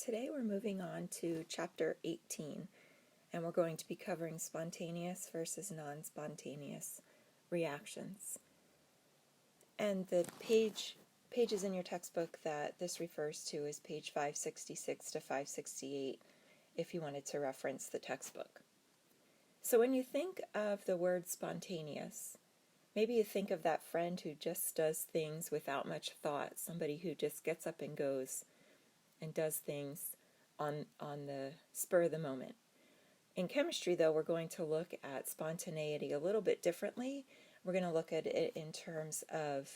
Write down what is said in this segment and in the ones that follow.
Today we're moving on to chapter 18, and we're going to be covering spontaneous versus non-spontaneous reactions. And the pages in your textbook that this refers to is page 566 to 568 if you wanted to reference the textbook. So when you think of the word spontaneous, maybe you think of that friend who just does things without much thought, somebody who just gets up and goes and does things on the spur of the moment. In chemistry, though, we're going to look at spontaneity a little bit differently. We're going to look at it in terms of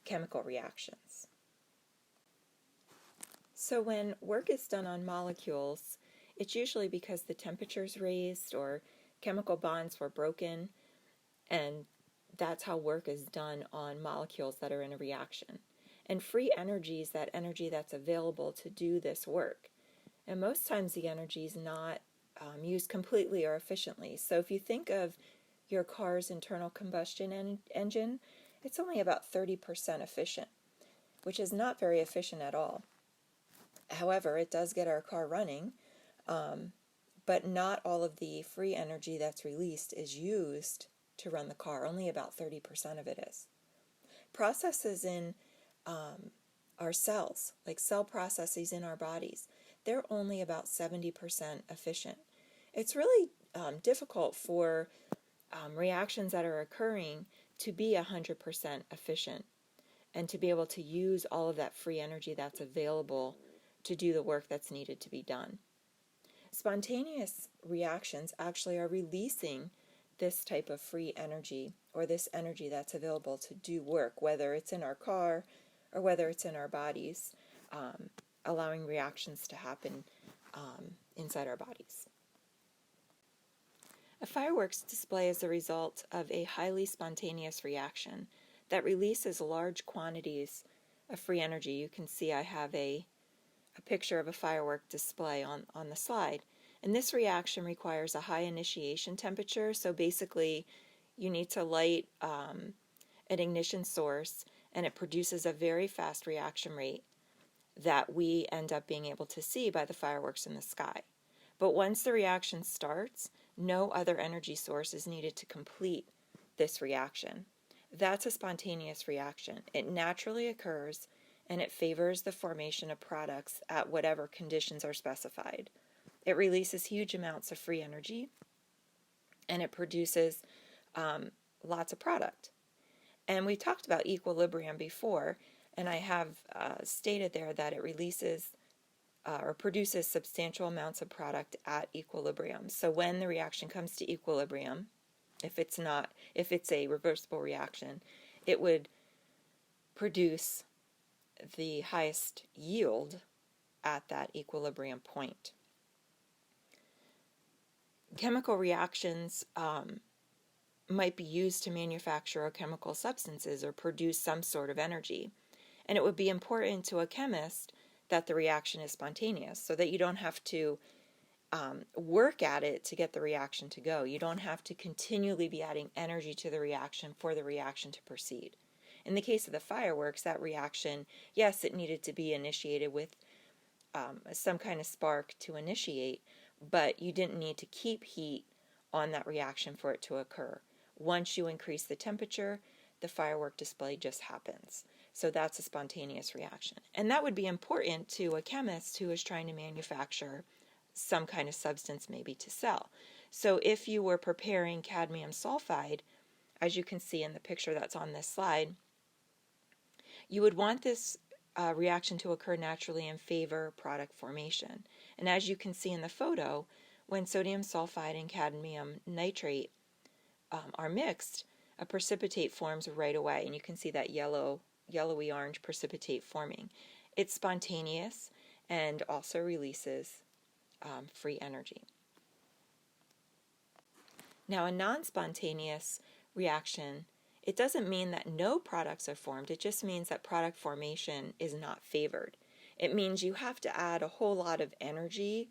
chemical reactions. So when work is done on molecules, it's usually because the temperature's raised or chemical bonds were broken, and that's how work is done on molecules that are in a reaction. And free energy is that energy that's available to do this work. And most times the energy is not used completely or efficiently. So if you think of your car's internal combustion engine, it's only about 30% efficient, which is not very efficient at all. However, it does get our car running, but not all of the free energy that's released is used to run the car. Only about 30% of it is. Processes in our cells, like cell processes in our bodies, they're only about 70% efficient. It's really difficult for reactions that are occurring to be 100% efficient and to be able to use all of that free energy that's available to do the work that's needed to be done. Spontaneous reactions actually are releasing this type of free energy, or this energy that's available to do work, whether it's in our car or whether it's in our bodies, allowing reactions to happen inside our bodies. A fireworks display is the result of a highly spontaneous reaction that releases large quantities of free energy. You can see I have a picture of a firework display on the slide. And this reaction requires a high initiation temperature, so basically you need to light an ignition source, and it produces a very fast reaction rate that we end up being able to see by the fireworks in the sky. But once the reaction starts, no other energy source is needed to complete this reaction. That's a spontaneous reaction. It naturally occurs, and it favors the formation of products at whatever conditions are specified. It releases huge amounts of free energy, and it produces lots of product. And we talked about equilibrium before, and I have stated there that it releases or produces substantial amounts of product at equilibrium. So when the reaction comes to equilibrium, if it's a reversible reaction, it would produce the highest yield at that equilibrium point. Chemical reactions might be used to manufacture chemical substances or produce some sort of energy. And it would be important to a chemist that the reaction is spontaneous, so that you don't have to work at it to get the reaction to go. You don't have to continually be adding energy to the reaction for the reaction to proceed. In the case of the fireworks, that reaction, yes, it needed to be initiated with some kind of spark to initiate, but you didn't need to keep heat on that reaction for it to occur. Once you increase the temperature, the firework display just happens. So that's a spontaneous reaction. And that would be important to a chemist who is trying to manufacture some kind of substance, maybe to sell. So if you were preparing cadmium sulfide, as you can see in the picture that's on this slide, you would want this reaction to occur naturally and favor product formation. And as you can see in the photo, when sodium sulfide and cadmium nitrate are mixed, a precipitate forms right away, and you can see that yellowy orange precipitate forming. It's spontaneous and also releases free energy. Now, a non-spontaneous reaction, it doesn't mean that no products are formed. It just means that product formation is not favored. It means you have to add a whole lot of energy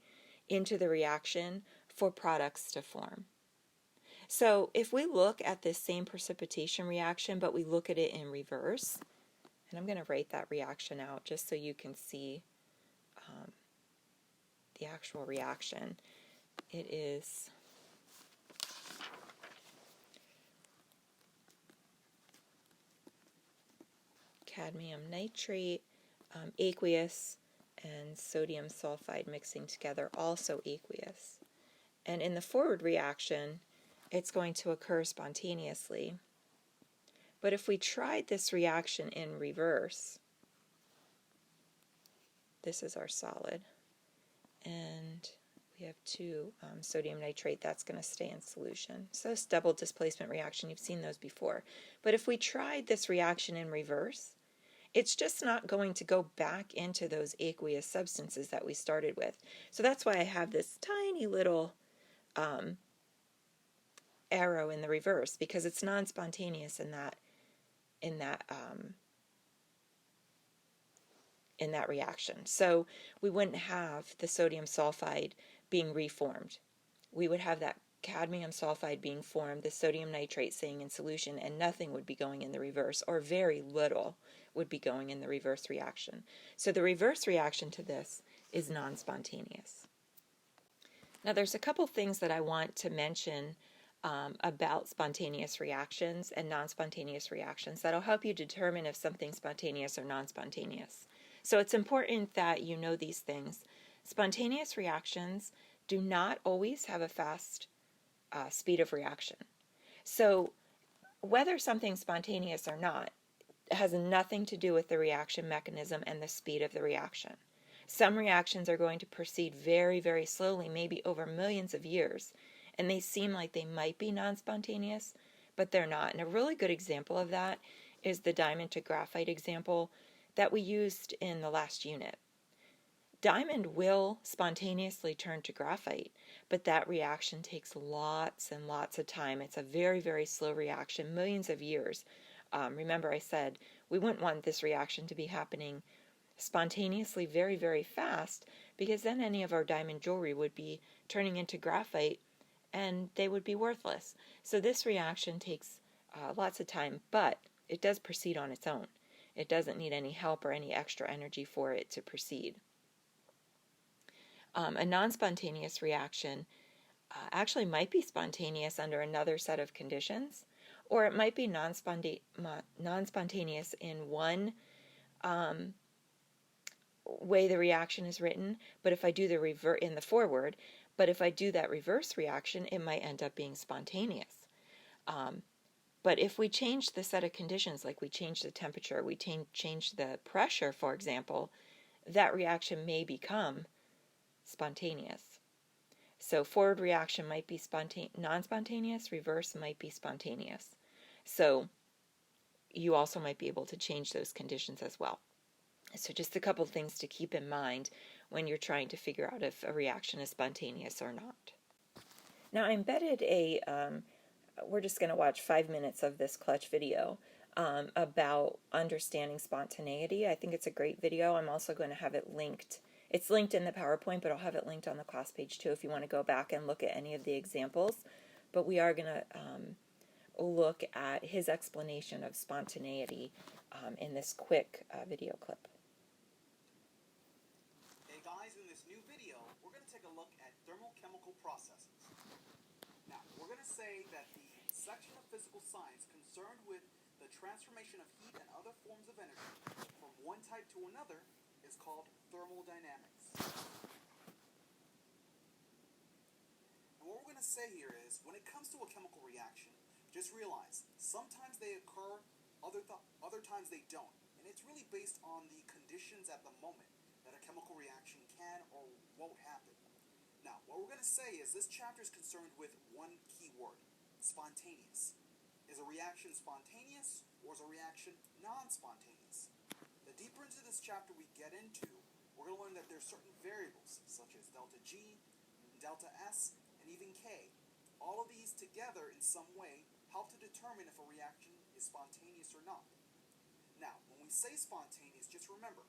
into the reaction for products to form. So if we look at this same precipitation reaction, but we look at it in reverse, and I'm going to write that reaction out just so you can see the actual reaction. It is cadmium nitrate, aqueous, and sodium sulfide mixing together, also aqueous. And in the forward reaction, it's going to occur spontaneously. But if we tried this reaction in reverse, this is our solid, and we have two sodium nitrate, that's going to stay in solution. So this double displacement reaction, you've seen those before. But if we tried this reaction in reverse, it's just not going to go back into those aqueous substances that we started with. So that's why I have this tiny little arrow in the reverse, because it's non-spontaneous in that reaction. So we wouldn't have the sodium sulfide being reformed. We would have that cadmium sulfide being formed, the sodium nitrate staying in solution, and nothing would be going in the reverse, or very little would be going in the reverse reaction. So the reverse reaction to this is non-spontaneous. Now there's a couple things that I want to mention about spontaneous reactions and non-spontaneous reactions that'll help you determine if something's spontaneous or non-spontaneous. So it's important that you know these things. Spontaneous reactions do not always have a fast speed of reaction. So whether something's spontaneous or not has nothing to do with the reaction mechanism and the speed of the reaction. Some reactions are going to proceed very, very slowly, maybe over millions of years, and they seem like they might be non-spontaneous, but they're not. And a really good example of that is the diamond to graphite example that we used in the last unit. Diamond will spontaneously turn to graphite, but that reaction takes lots and lots of time. It's a very, very slow reaction, millions of years. Remember I said we wouldn't want this reaction to be happening spontaneously very, very fast, because then any of our diamond jewelry would be turning into graphite and they would be worthless. So this reaction takes lots of time, but it does proceed on its own. It doesn't need any help or any extra energy for it to proceed. A non-spontaneous reaction actually might be spontaneous under another set of conditions, or it might be non-spontaneous in one way the reaction is written, but if I do the in the forward, but if I do that reverse reaction, it might end up being spontaneous. But if we change the set of conditions, like we change the temperature, we change the pressure, for example, that reaction may become spontaneous. So forward reaction might be non-spontaneous, reverse might be spontaneous. So you also might be able to change those conditions as well. So just a couple things to keep in mind when you're trying to figure out if a reaction is spontaneous or not. Now I embedded we're just going to watch 5 minutes of this clutch video about understanding spontaneity. I think it's a great video. I'm also going to have it linked. It's linked in the PowerPoint, but I'll have it linked on the class page too if you want to go back and look at any of the examples. But we are going to look at his explanation of spontaneity in this quick video clip. Hey guys, in this new video, we're going to take a look at thermochemical processes. Now, we're going to say that the section of physical science concerned with the transformation of heat and other forms of energy from one type to another is called thermodynamics. And what we're going to say here is, when it comes to a chemical reaction, just realize sometimes they occur, other times they don't. And it's really based on the conditions at the moment that a chemical reaction can or won't happen. Now, what we're going to say is this chapter is concerned with one key word, spontaneous. Is a reaction spontaneous, or is a reaction non-spontaneous? The deeper into this chapter we get into, we're going to learn that there's certain variables, such as delta G, delta S, and even K. All of these together in some way help to determine if a reaction is spontaneous or not. Now, when we say spontaneous, just remember,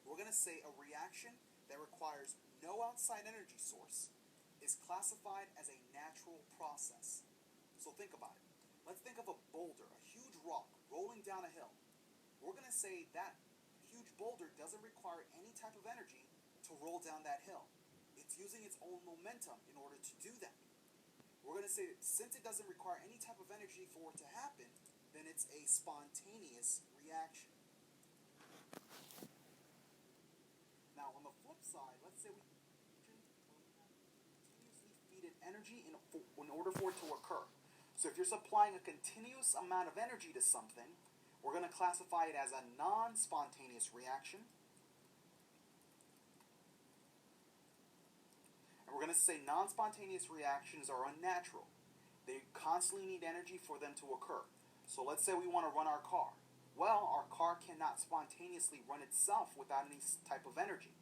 we're going to say a reaction that requires no outside energy source is classified as a natural process. So think about it. Let's think of a boulder, a huge rock rolling down a hill. We're going to say that huge boulder doesn't require any type of energy to roll down that hill. It It's using its own momentum in order to do that. We're going to say that since it doesn't require any type of energy for it to happen, then it's a spontaneous reaction. Now, on the flip side, let's say we continuously feed it energy in order for it to occur. So if you're supplying a continuous amount of energy to something, we're going to classify it as a non-spontaneous reaction. And we're going to say non-spontaneous reactions are unnatural. They constantly need energy for them to occur. So let's say we want to run our car. Well, our car cannot spontaneously run itself without any type of energy.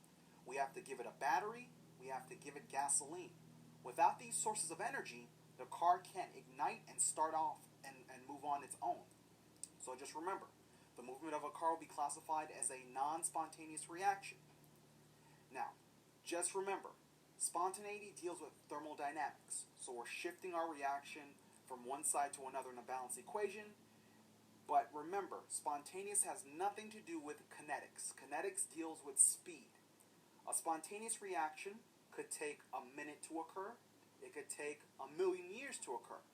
We have to give it a battery. We have to give it gasoline. Without these sources of energy, the car can't ignite and start off and move on its own. So just remember, the movement of a car will be classified as a non-spontaneous reaction. Now, just remember, spontaneity deals with thermodynamics. So we're shifting our reaction from one side to another in a balanced equation. But remember, spontaneous has nothing to do with kinetics. Kinetics deals with speed. A spontaneous reaction could take a minute to occur. It could take 1,000,000 years to occur.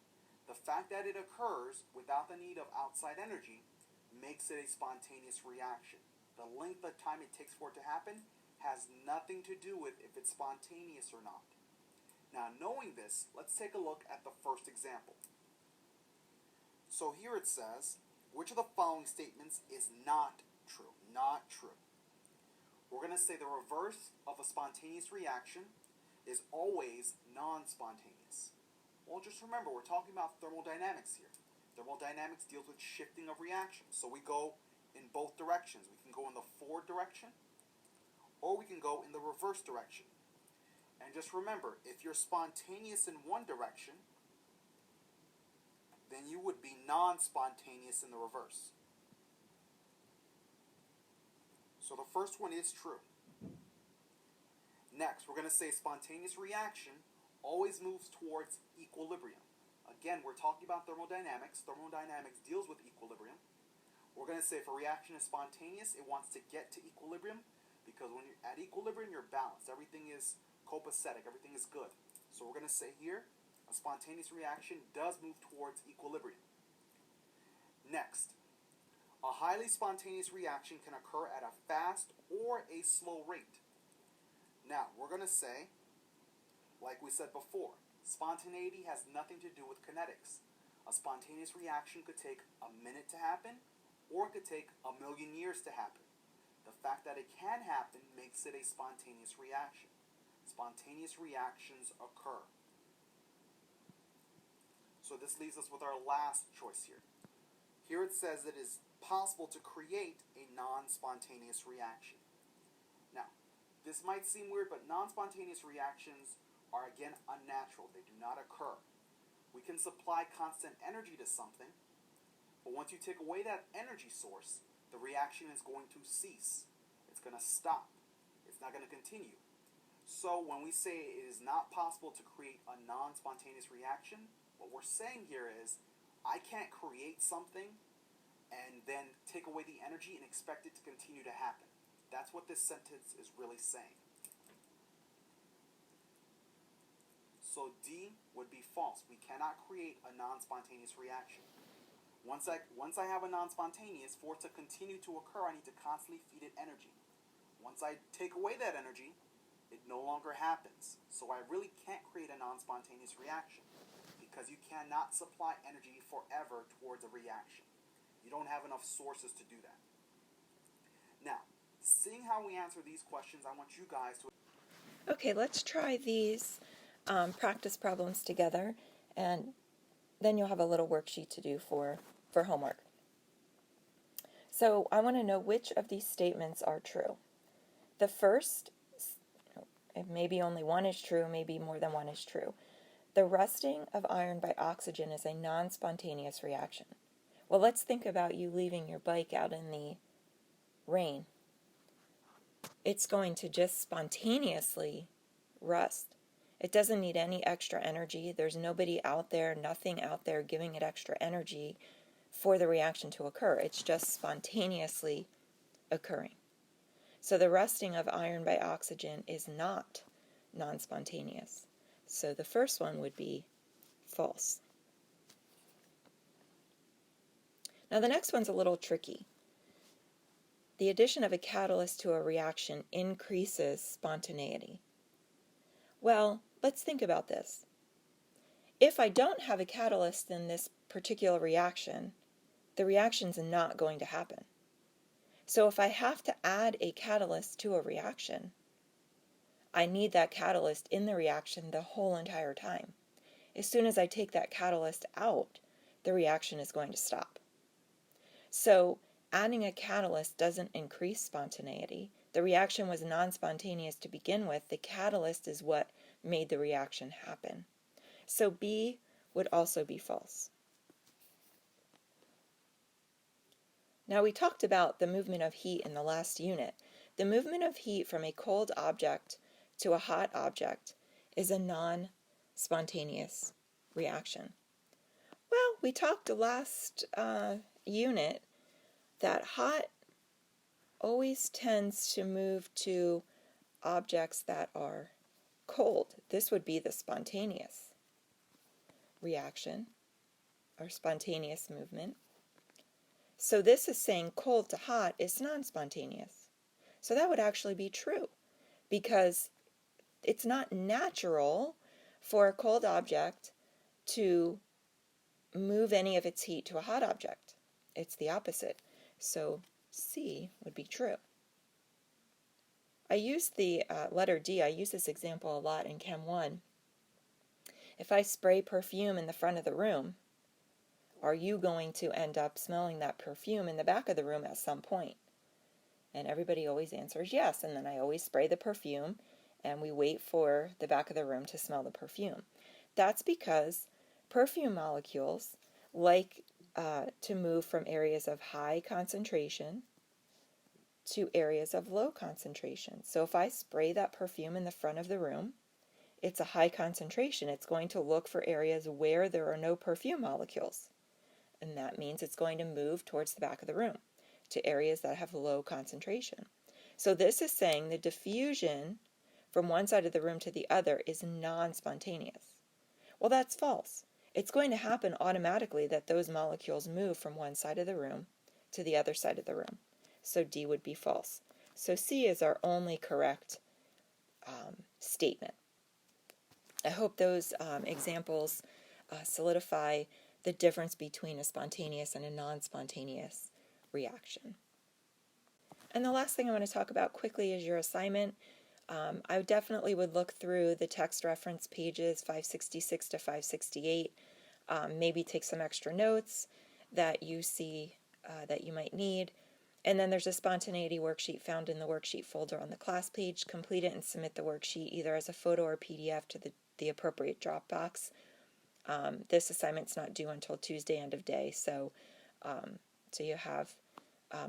The fact that it occurs without the need of outside energy makes it a spontaneous reaction. The length of time it takes for it to happen has nothing to do with if it's spontaneous or not. Now, knowing this, let's take a look at the first example. So here it says, which of the following statements is not true? Not true. We're going to say the reverse of a spontaneous reaction is always non-spontaneous. Well, just remember, we're talking about thermodynamics here. Thermodynamics deals with shifting of reactions. So we go in both directions. We can go in the forward direction, or we can go in the reverse direction. And just remember, if you're spontaneous in one direction, then you would be non-spontaneous in the reverse. So the first one is true. Next, we're going to say spontaneous reaction always moves towards equilibrium. Again, we're talking about thermodynamics. Thermodynamics deals with equilibrium. We're going to say if a reaction is spontaneous, it wants to get to equilibrium, because when you're at equilibrium, you're balanced. Everything is copacetic. Everything is good. So we're going to say here, a spontaneous reaction does move towards equilibrium. Next, a highly spontaneous reaction can occur at a fast or a slow rate. Now, we're going to say, like we said before, spontaneity has nothing to do with kinetics. A spontaneous reaction could take a minute to happen, or it could take 1,000,000 years to happen. The fact that it can happen makes it a spontaneous reaction. Spontaneous reactions occur. So this leaves us with our last choice here. Here it says it is possible to create a non-spontaneous reaction. Now, this might seem weird, but non-spontaneous reactions are again unnatural. They do not occur. We can supply constant energy to something, but once you take away that energy source, the reaction is going to cease. It's going to stop. It's not going to continue. So when we say it is not possible to create a non-spontaneous reaction, what we're saying here is, I can't create something and then take away the energy and expect it to continue to happen. That's what this sentence is really saying. So D would be false. We cannot create a non-spontaneous reaction. Once I have a non-spontaneous, for it to continue to occur, I need to constantly feed it energy. Once I take away that energy, it no longer happens. So I really can't create a non-spontaneous reaction, because you cannot supply energy forever towards a reaction. You don't have enough sources to do that. Now, seeing how we answer these questions, I want you guys to... Okay, let's try these practice problems together, and then you'll have a little worksheet to do for homework. So I want to know which of these statements are true. The first, maybe only one is true, maybe more than one is true. The rusting of iron by oxygen is a non-spontaneous reaction. Well, let's think about you leaving your bike out in the rain. It's going to just spontaneously rust. It doesn't need any extra energy. There's nobody out there, nothing out there giving it extra energy for the reaction to occur. It's just spontaneously occurring. So the rusting of iron by oxygen is not non-spontaneous. So the first one would be false. Now the next one's a little tricky. The addition of a catalyst to a reaction increases spontaneity. Well, let's think about this. If I don't have a catalyst in this particular reaction, the reaction's not going to happen. So if I have to add a catalyst to a reaction, I need that catalyst in the reaction the whole entire time. As soon as I take that catalyst out, the reaction is going to stop. So adding a catalyst doesn't increase spontaneity. The reaction was non-spontaneous to begin with. The catalyst is what made the reaction happen. So B would also be false. Now we talked about the movement of heat in the last unit. The movement of heat from a cold object to a hot object is a non-spontaneous reaction. Well, we talked last unit that hot always tends to move to objects that are cold. This would be the spontaneous reaction or spontaneous movement. So this is saying cold to hot is non-spontaneous. So that would actually be true because it's not natural for a cold object to move any of its heat to a hot object. It's the opposite. So C would be true. I use the letter D. I use this example a lot in Chem 1. If I spray perfume in the front of the room, are you going to end up smelling that perfume in the back of the room at some point? And everybody always answers yes, and then I always spray the perfume, and we wait for the back of the room to smell the perfume. That's because perfume molecules like to move from areas of high concentration to areas of low concentration. So if I spray that perfume in the front of the room, it's a high concentration. It's going to look for areas where there are no perfume molecules. And that means it's going to move towards the back of the room to areas that have low concentration. So this is saying the diffusion from one side of the room to the other is non-spontaneous. Well, that's false. It's going to happen automatically that those molecules move from one side of the room to the other side of the room. So D would be false. So C is our only correct statement. I hope those examples solidify the difference between a spontaneous and a non-spontaneous reaction. And the last thing I want to talk about quickly is your assignment. I definitely would look through the text reference pages 566 to 568, maybe take some extra notes that you see that you might need. And then there's a spontaneity worksheet found in the worksheet folder on the class page. Complete it and submit the worksheet either as a photo or PDF to the appropriate Dropbox. This assignment's not due until Tuesday end of day, so you have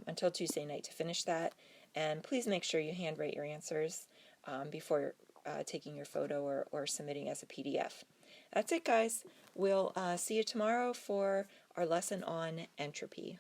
until Tuesday night to finish that. And please make sure you handwrite your answers before taking your photo or submitting as a PDF. That's it, guys. We'll see you tomorrow for our lesson on entropy.